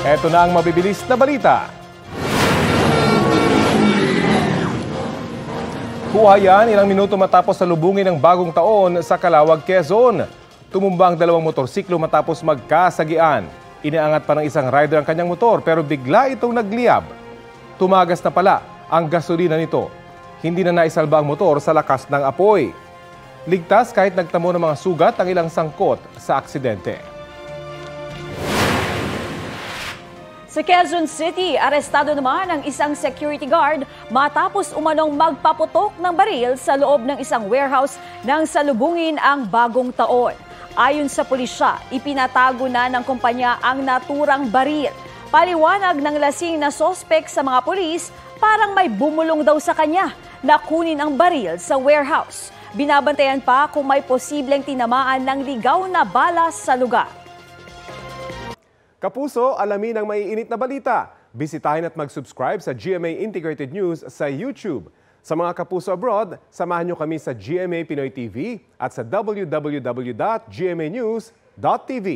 Ito na ang mabibilis na balita. Buhayan ilang minuto matapos salubungin ng bagong taon sa Calawag, Quezon. Tumumbang dalawang motorsiklo matapos magkasagian. Inaangat pa ng isang rider ang kanyang motor pero bigla itong nagliyab. Tumagas na pala ang gasolina nito. Hindi na naisalba ang motor sa lakas ng apoy. Ligtas kahit nagtamo ng mga sugat ang ilang sangkot sa aksidente. Sa Quezon City, arestado naman ang isang security guard matapos umanong magpaputok ng baril sa loob ng isang warehouse nang salubungin ang bagong taon. Ayon sa pulisya, ipinatago na ng kumpanya ang naturang baril. Paliwanag ng lasing na sospek sa mga pulis, parang may bumulong daw sa kanya na kunin ang baril sa warehouse. Binabantayan pa kung may posibleng tinamaan ng ligaw na bala sa lugar. Kapuso, alamin ang maiinit na balita. Bisitahin at mag-subscribe sa GMA Integrated News sa YouTube. Sa mga kapuso abroad, samahan nyo kami sa GMA Pinoy TV at sa www.gmanews.tv.